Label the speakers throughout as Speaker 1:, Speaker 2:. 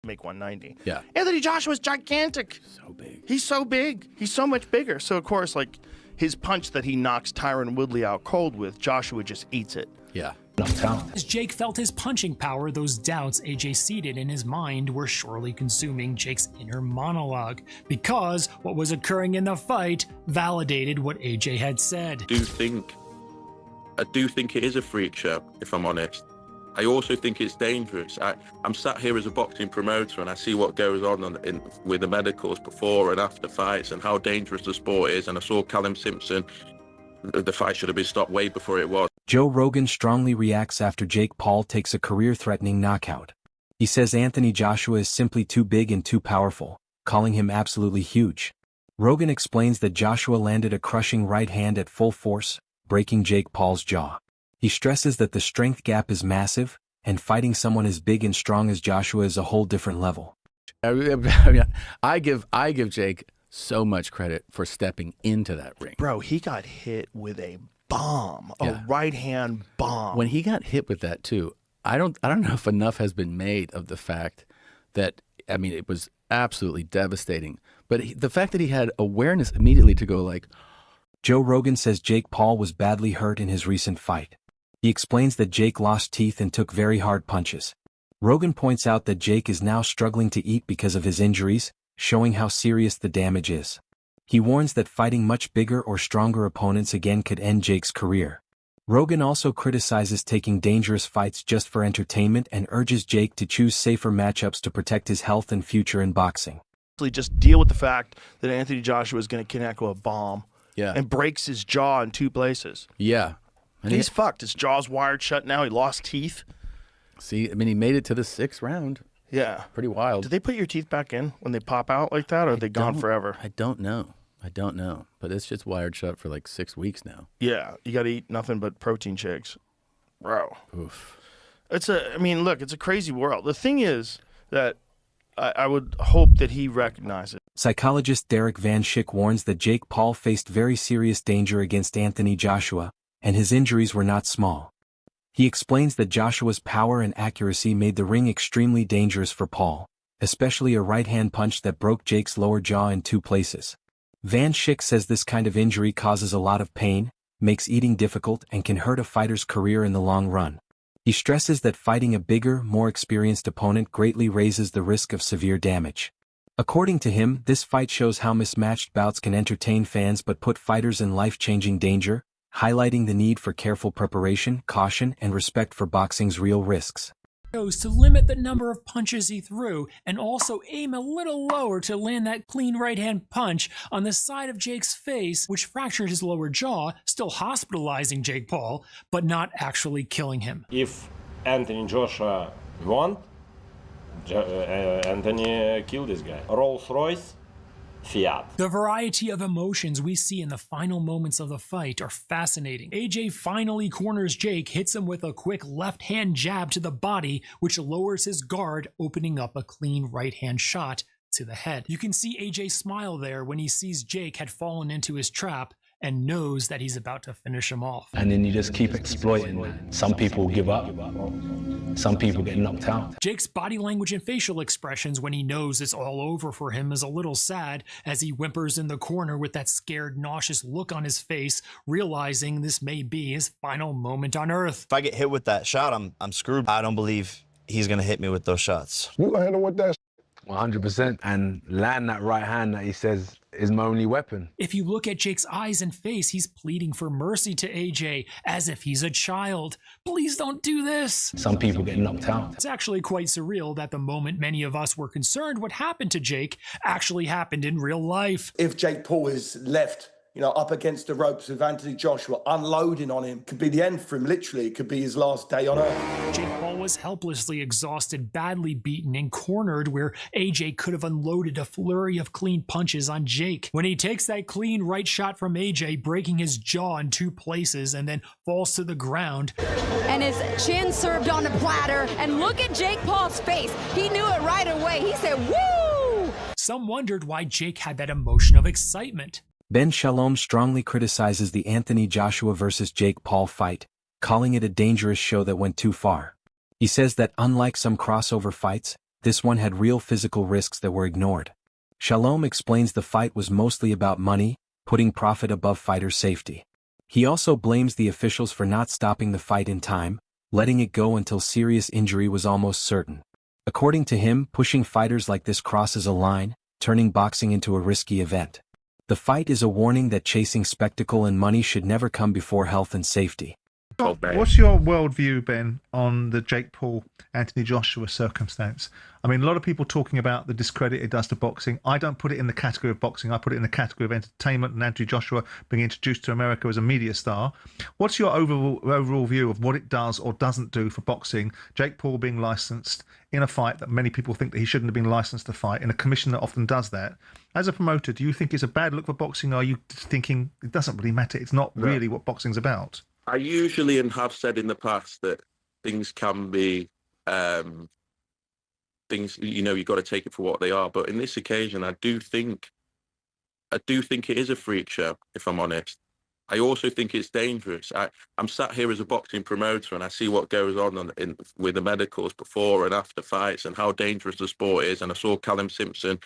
Speaker 1: make 190.
Speaker 2: Yeah.
Speaker 1: Anthony Joshua's gigantic.
Speaker 2: So big.
Speaker 1: He's so big. He's so much bigger. So, of course, like, his punch that he knocks Tyron Woodley out cold with, Joshua just eats it.
Speaker 2: Yeah.
Speaker 3: As Jake felt his punching power, those doubts AJ seeded in his mind were surely consuming Jake's inner monologue, because what was occurring in the fight validated what AJ had said.
Speaker 4: I do think it is a freak show, if I'm honest. I also think it's dangerous. I'm sat here as a boxing promoter and I see what goes on with the medicals before and after fights and how dangerous the sport is. And I saw Callum Simpson, the fight should have been stopped way before it was.
Speaker 5: Joe Rogan strongly reacts after Jake Paul takes a career-threatening knockout. He says Anthony Joshua is simply too big and too powerful, calling him absolutely huge. Rogan explains that Joshua landed a crushing right hand at full force, breaking Jake Paul's jaw. He stresses that the strength gap is massive, and fighting someone as big and strong as Joshua is a whole different level.
Speaker 2: I give Jake so much credit for stepping into that ring.
Speaker 1: Bro, he got hit with a bomb, a right-hand bomb.
Speaker 2: When he got hit with that too, I don't know if enough has been made of the fact that, I mean, it was absolutely devastating. But the fact that he had awareness immediately to go like...
Speaker 5: Joe Rogan says Jake Paul was badly hurt in his recent fight. He explains that Jake lost teeth and took very hard punches. Rogan points out that Jake is now struggling to eat because of his injuries, showing how serious the damage is. He warns that fighting much bigger or stronger opponents again could end Jake's career. Rogan also criticizes taking dangerous fights just for entertainment and urges Jake to choose safer matchups to protect his health and future in boxing.
Speaker 1: Just deal with the fact that Anthony Joshua is going to connect with a bomb and breaks his jaw in 2 places.
Speaker 2: Yeah.
Speaker 1: And he's fucked. His jaw's wired shut now. He lost teeth.
Speaker 2: See, I mean, he made it to the 6th round.
Speaker 1: Yeah.
Speaker 2: Pretty wild.
Speaker 1: Did they put your teeth back in when they pop out like that, or are they gone forever?
Speaker 2: I don't know. But it's just wired shut for like 6 weeks now.
Speaker 1: Yeah. You got to eat nothing but protein shakes. Bro.
Speaker 2: Oof.
Speaker 1: I mean, look, it's a crazy world. The thing is that I would hope that he recognizes.
Speaker 5: Psychologist Derek Van Schick warns that Jake Paul faced very serious danger against Anthony Joshua, and his injuries were not small. He explains that Joshua's power and accuracy made the ring extremely dangerous for Paul, especially a right-hand punch that broke Jake's lower jaw in 2 places. Van Schick says this kind of injury causes a lot of pain, makes eating difficult, and can hurt a fighter's career in the long run. He stresses that fighting a bigger, more experienced opponent greatly raises the risk of severe damage. According to him, this fight shows how mismatched bouts can entertain fans but put fighters in life-changing danger, highlighting the need for careful preparation, caution, and respect for boxing's real risks.
Speaker 3: To limit the number of punches he threw, and also aim a little lower to land that clean right-hand punch on the side of Jake's face, which fractured his lower jaw, still hospitalizing Jake Paul, but not actually killing him.
Speaker 6: If Anthony Joshua won, Anthony killed this guy. Rolls-Royce, Fiat.
Speaker 3: The variety of emotions we see in the final moments of the fight are fascinating. AJ finally corners Jake, hits him with a quick left-hand jab to the body, which lowers his guard, opening up a clean right-hand shot to the head. You can see AJ smile there when he sees Jake had fallen into his trap and knows that he's about to finish him off.
Speaker 7: And then you just keep exploiting. Some people give up. Some people get knocked out.
Speaker 3: Jake's body language and facial expressions when he knows it's all over for him is a little sad as he whimpers in the corner with that scared, nauseous look on his face, realizing this may be his final moment on earth.
Speaker 8: If I get hit with that shot, I'm screwed. I don't believe he's gonna hit me with those shots.
Speaker 9: You gonna hit him with that?
Speaker 7: 100%. And land that right hand that he says is my only weapon.
Speaker 3: If you look at Jake's eyes and face, he's pleading for mercy to AJ, as if he's a child. Please don't do this.
Speaker 7: Some people get knocked out.
Speaker 3: It's actually quite surreal that the moment many of us were concerned what happened to Jake actually happened in real life.
Speaker 10: If Jake Paul is left, up against the ropes with Anthony Joshua, unloading on him, could be the end for him, literally. It could be his last day on earth.
Speaker 3: Jake Paul was helplessly exhausted, badly beaten, and cornered where AJ could have unloaded a flurry of clean punches on Jake. When he takes that clean right shot from AJ, breaking his jaw in 2 places, and then falls to the ground.
Speaker 11: And his chin served on a platter, and look at Jake Paul's face. He knew it right away. He said, woo!
Speaker 3: Some wondered why Jake had that emotion of excitement.
Speaker 5: Ben Shalom strongly criticizes the Anthony Joshua vs. Jake Paul fight, calling it a dangerous show that went too far. He says that unlike some crossover fights, this one had real physical risks that were ignored. Shalom explains the fight was mostly about money, putting profit above fighters' safety. He also blames the officials for not stopping the fight in time, letting it go until serious injury was almost certain. According to him, pushing fighters like this crosses a line, turning boxing into a risky event. The fight is a warning that chasing spectacle and money should never come before health and safety.
Speaker 9: What's your worldview, Ben, on the Jake Paul, Anthony Joshua circumstance? I mean, a lot of people talking about the discredit it does to boxing. I don't put it in the category of boxing. I put it in the category of entertainment, and Anthony Joshua being introduced to America as a media star. What's your overall view of what it does or doesn't do for boxing? Jake Paul being licensed in a fight that many people think that he shouldn't have been licensed to fight, in a commission that often does that. As a promoter, do you think it's a bad look for boxing, or are you thinking it doesn't really matter? It's not really what boxing's about.
Speaker 4: I usually and have said in the past that things can be things, you've got to take it for what they are. But in this occasion, I do think it is a freak show, if I'm honest. I also think it's dangerous. I'm sat here as a boxing promoter and I see what goes on with the medicals before and after fights and how dangerous the sport is. And I saw Callum Simpson,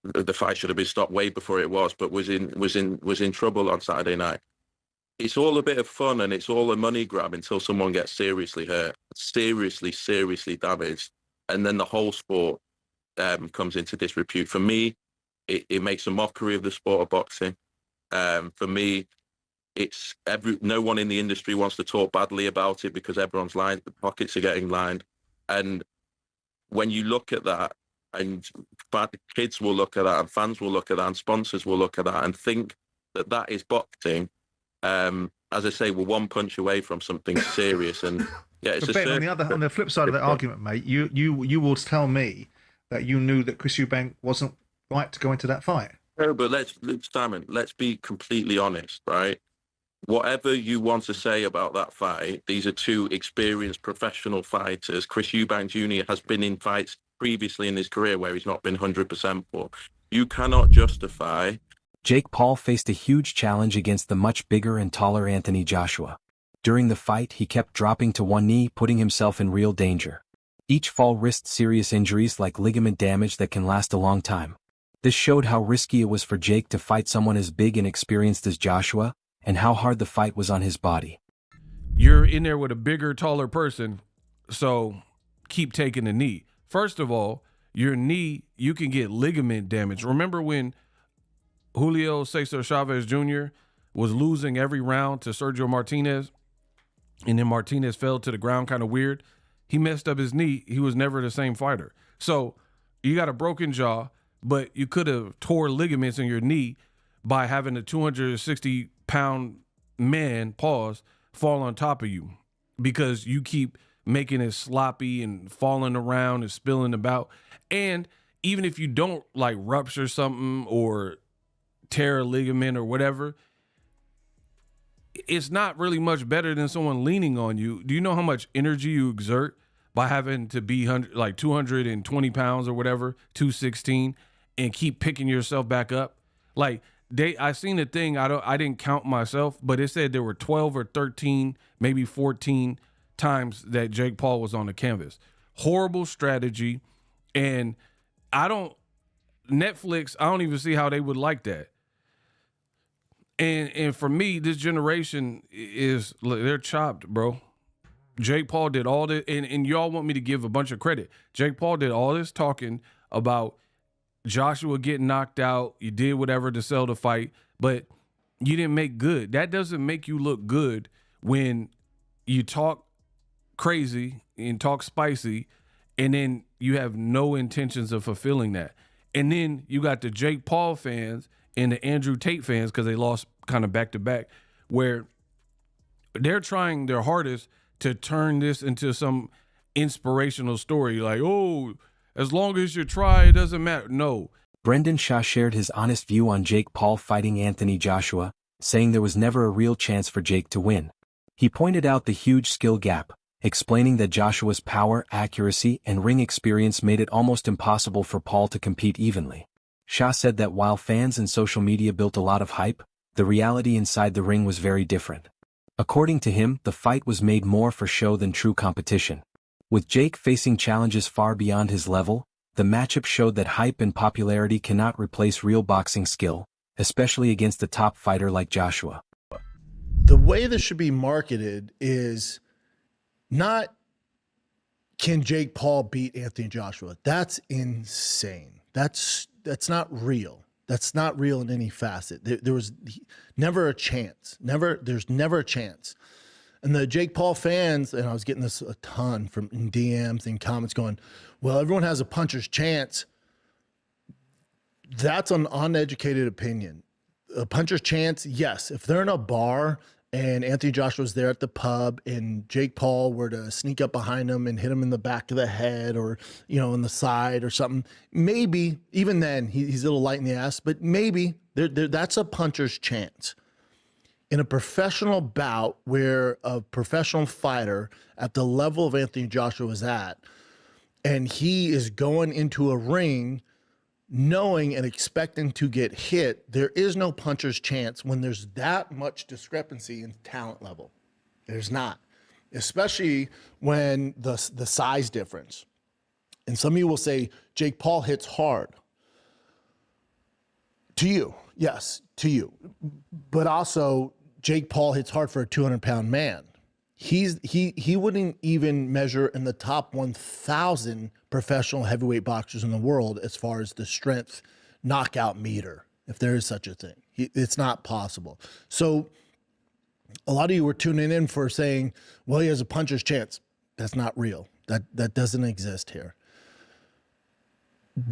Speaker 4: the fight should have been stopped way before it was, but was in trouble on Saturday night. It's all a bit of fun and it's all a money grab until someone gets seriously hurt, seriously damaged. And then the whole sport comes into disrepute. For me, it makes a mockery of the sport of boxing. For me, no one in the industry wants to talk badly about it because everyone's lined, the pockets are getting lined. And when you look at that, and kids will look at that, and fans will look at that, and sponsors will look at that and think that that is boxing. As I say, we're one punch away from something serious, and yeah, it's
Speaker 9: Ben, on the flip side of that argument, mate, you will tell me that you knew that Chris Eubank wasn't right to go into that fight.
Speaker 4: No, but let's be completely honest, right? Whatever you want to say about that fight, these are two experienced professional fighters. Chris Eubank Jr. has been in fights previously in his career where he's not been 100% for. You cannot justify.
Speaker 5: Jake Paul faced a huge challenge against the much bigger and taller Anthony Joshua. During the fight, he kept dropping to one knee, putting himself in real danger. Each fall risked serious injuries like ligament damage that can last a long time. This showed how risky it was for Jake to fight someone as big and experienced as Joshua, and how hard the fight was on his body.
Speaker 12: You're in there with a bigger, taller person, so keep taking the knee. First of all, your knee, you can get ligament damage. Remember when Julio Cesar Chavez Jr. was losing every round to Sergio Martinez, and then Martinez fell to the ground kind of weird? He messed up his knee. He was never the same fighter. So you got a broken jaw, but you could have tore ligaments in your knee by having a 260-pound man, fall on top of you because you keep making it sloppy and falling around and spilling about. And even if you don't like rupture something or tear a ligament or whatever, it's not really much better than someone leaning on you. Do you know how much energy you exert by having to be 220 pounds or whatever, 216, and keep picking yourself back up? Like, I seen a thing, I didn't count myself, but it said there were 12 or 13, maybe 14 times that Jake Paul was on the canvas. Horrible strategy. And Netflix, I don't even see how they would like that. And for me, this generation they're chopped, bro. Jake Paul did all this, and y'all want me to give a bunch of credit. Jake Paul did all this talking about Joshua getting knocked out. You did whatever to sell the fight, but you didn't make good. That doesn't make you look good when you talk crazy and talk spicy, and then you have no intentions of fulfilling that. And then you got the Jake Paul fans and the Andrew Tate fans, because they lost kind of back-to-back, where they're trying their hardest to turn this into some inspirational story. Like, oh, as long as you try, it doesn't matter. No.
Speaker 5: Brendan Shaw shared his honest view on Jake Paul fighting Anthony Joshua, saying there was never a real chance for Jake to win. He pointed out the huge skill gap, explaining that Joshua's power, accuracy, and ring experience made it almost impossible for Paul to compete evenly. Shah said that while fans and social media built a lot of hype, the reality inside the ring was very different. According to him, the fight was made more for show than true competition. With Jake facing challenges far beyond his level, the matchup showed that hype and popularity cannot replace real boxing skill, especially against a top fighter like Joshua.
Speaker 13: The way this should be marketed is not, can Jake Paul beat Anthony Joshua? That's insane. That's not real. That's not real in any facet. There was never a chance. There's never a chance. And the Jake Paul fans, and I was getting this a ton from in DMs and comments going, well, everyone has a puncher's chance. That's an uneducated opinion. A puncher's chance, yes. If they're in a bar and Anthony Joshua's there at the pub and Jake Paul were to sneak up behind him and hit him in the back of the head or, in the side or something, maybe, even then, he's a little light in the ass, but maybe that's a puncher's chance. In a professional bout where a professional fighter at the level of Anthony Joshua is at, and he is going into a ring knowing and expecting to get hit, there is no puncher's chance when there's that much discrepancy in talent level. There's not, especially when the size difference. And some of you will say, Jake Paul hits hard. To you, yes, to you. But also, Jake Paul hits hard for a 200-pound man. He wouldn't even measure in the top 1,000 professional heavyweight boxers in the world as far as the strength knockout meter, if there is such a thing. It's not possible. So a lot of you were tuning in for saying, well, he has a puncher's chance. That's not real. That doesn't exist here.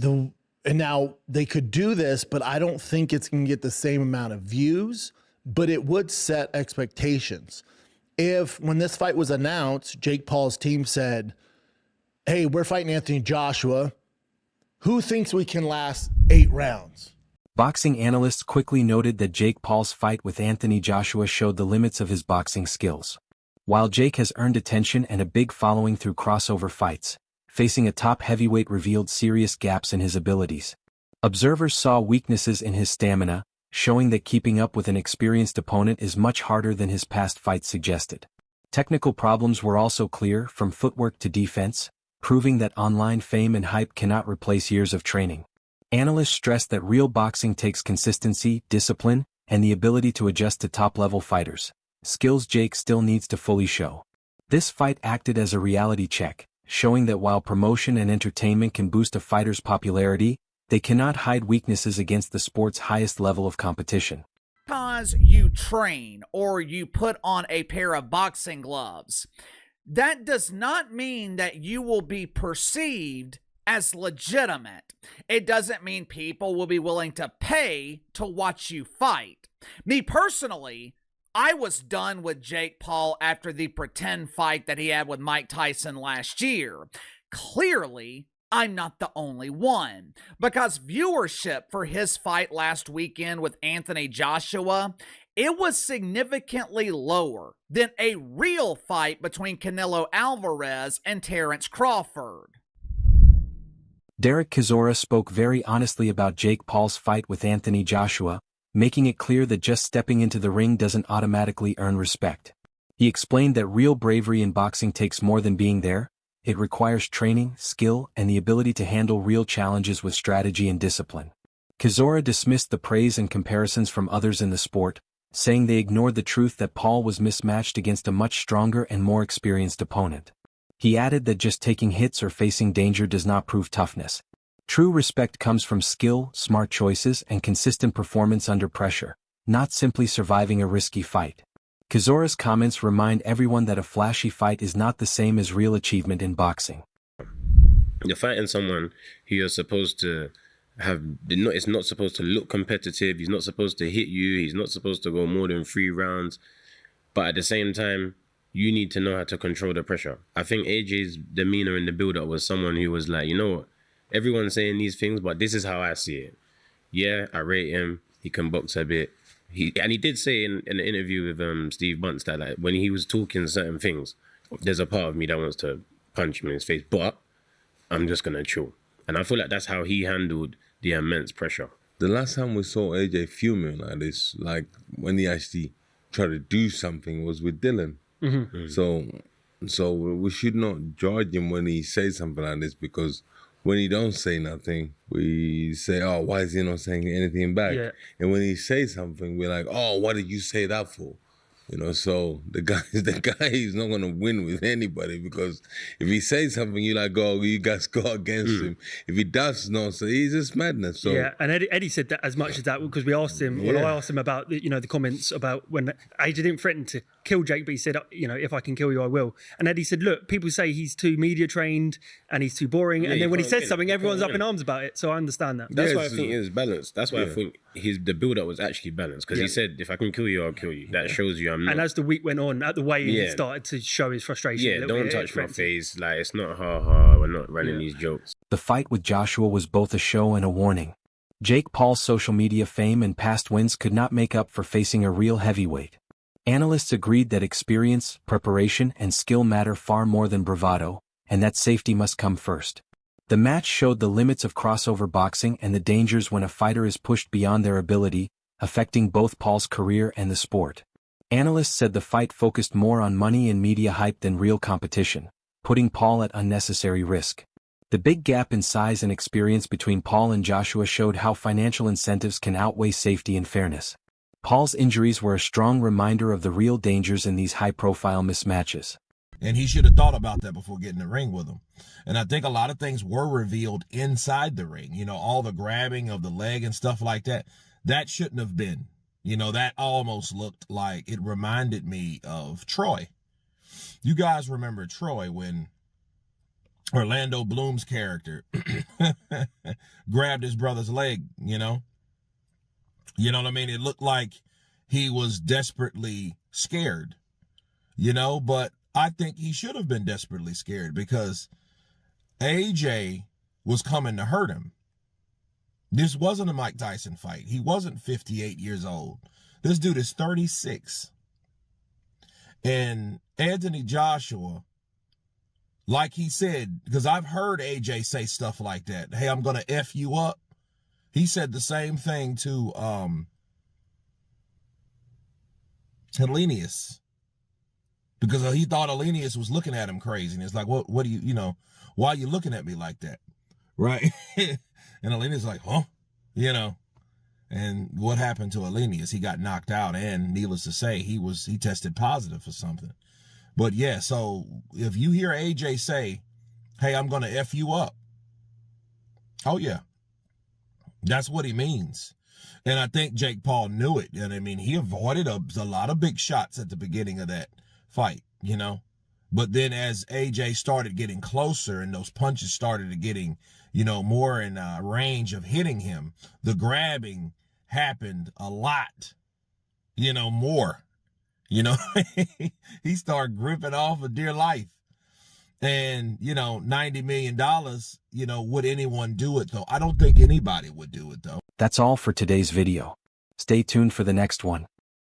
Speaker 13: And now they could do this, but I don't think it's going to get the same amount of views, but it would set expectations. If, when this fight was announced, Jake Paul's team said, hey, we're fighting Anthony Joshua, who thinks we can last 8 rounds?
Speaker 5: Boxing analysts quickly noted that Jake Paul's fight with Anthony Joshua showed the limits of his boxing skills. While Jake has earned attention and a big following through crossover fights, facing a top heavyweight revealed serious gaps in his abilities. Observers saw weaknesses in his stamina, showing that keeping up with an experienced opponent is much harder than his past fights suggested. Technical problems were also clear, from footwork to defense, proving that online fame and hype cannot replace years of training. Analysts stressed that real boxing takes consistency, discipline, and the ability to adjust to top-level fighters, skills Jake still needs to fully show. This fight acted as a reality check, showing that while promotion and entertainment can boost a fighter's popularity, they cannot hide weaknesses against the sport's highest level of competition.
Speaker 14: Because you train or you put on a pair of boxing gloves, that does not mean that you will be perceived as legitimate. It doesn't mean people will be willing to pay to watch you fight. Me personally, I was done with Jake Paul after the pretend fight that he had with Mike Tyson last year. Clearly, I'm not the only one, because viewership for his fight last weekend with Anthony Joshua, it was significantly lower than a real fight between Canelo Alvarez and Terrence Crawford.
Speaker 5: Derek Chisora spoke very honestly about Jake Paul's fight with Anthony Joshua, making it clear that just stepping into the ring doesn't automatically earn respect. He explained that real bravery in boxing takes more than being there. It requires training, skill, and the ability to handle real challenges with strategy and discipline. Chisora dismissed the praise and comparisons from others in the sport, saying they ignored the truth that Paul was mismatched against a much stronger and more experienced opponent. He added that just taking hits or facing danger does not prove toughness. True respect comes from skill, smart choices, and consistent performance under pressure, not simply surviving a risky fight. Chisora's comments remind everyone that a flashy fight is not the same as real achievement in boxing.
Speaker 15: You're fighting someone who you're supposed to it's not supposed to look competitive, he's not supposed to hit you, he's not supposed to go more than 3 rounds, but at the same time, you need to know how to control the pressure. I think AJ's demeanor in the build-up was someone who was like, you know what, everyone's saying these things, but this is how I see it. Yeah, I rate him, he can box a bit. He did say in an interview with Steve Bunce that like, when he was talking certain things, there's a part of me that wants to punch him in his face, but I'm just going to chill. And I feel like that's how he handled the immense pressure.
Speaker 16: The last time we saw AJ fuming like this, like when he actually tried to do something, was with Dylan.
Speaker 15: Mm-hmm.
Speaker 16: So So we should not judge him when he says something like this, because when he don't say nothing, we say, oh, why is he not saying anything back?
Speaker 17: Yeah.
Speaker 16: And when he says something, we're like, oh, what did you say that for? You know, so the guy is not gonna win with anybody, because if he says something, you're like, oh, you guys go against him. If he does not, so he's just madness. So
Speaker 17: yeah, and Eddie said that as much as that, because we asked him. Well, I asked him about the comments about when AJ didn't threaten to kill Jake, but he said, if I can kill you, I will. And Eddie said, look, people say he's too media trained and he's too boring, and then when he says something, everyone's up in arms about it. So I understand that.
Speaker 15: That's why I think it was balanced. That's why I think the build-up was actually balanced, because he said, if I can kill you, I'll kill you. That shows you I'm not.
Speaker 17: And as the week went on, at the weigh-in, he started to show his frustration.
Speaker 15: Yeah, don't touch my face. Like, it's not ha-ha. We're not running these jokes.
Speaker 5: The fight with Joshua was both a show and a warning. Jake Paul's social media fame and past wins could not make up for facing a real heavyweight. Analysts agreed that experience, preparation, and skill matter far more than bravado, and that safety must come first. The match showed the limits of crossover boxing and the dangers when a fighter is pushed beyond their ability, affecting both Paul's career and the sport. Analysts said the fight focused more on money and media hype than real competition, putting Paul at unnecessary risk. The big gap in size and experience between Paul and Joshua showed how financial incentives can outweigh safety and fairness. Paul's injuries were a strong reminder of the real dangers in these high-profile mismatches.
Speaker 18: And he should have thought about that before getting in the ring with him. And I think a lot of things were revealed inside the ring. All the grabbing of the leg and stuff like that. That shouldn't have been. That almost looked like, it reminded me of Troy. You guys remember Troy when Orlando Bloom's character grabbed his brother's leg, You know what I mean? It looked like he was desperately scared, but I think he should have been desperately scared, because AJ was coming to hurt him. This wasn't a Mike Tyson fight. He wasn't 58 years old. This dude is 36. And Anthony Joshua, like he said, because I've heard AJ say stuff like that. Hey, I'm going to F you up. He said the same thing to Hellenius, because he thought Hellenius was looking at him crazy. And it's like, what do you, why are you looking at me like that? Right? And Hellenius like, huh? And what happened to Hellenius? He got knocked out, and needless to say, he tested positive for something. But yeah, so if you hear AJ say, hey, I'm going to F you up. Oh yeah. That's what he means. And I think Jake Paul knew it. And I mean, he avoided a lot of big shots at the beginning of that fight, But then as AJ started getting closer and those punches started getting, more in range of hitting him, the grabbing happened a lot, more. He started gripping off for dear life. And, $90 million, would anyone do it, though? I don't think anybody would do it, though.
Speaker 5: That's all for today's video. Stay tuned for the next one.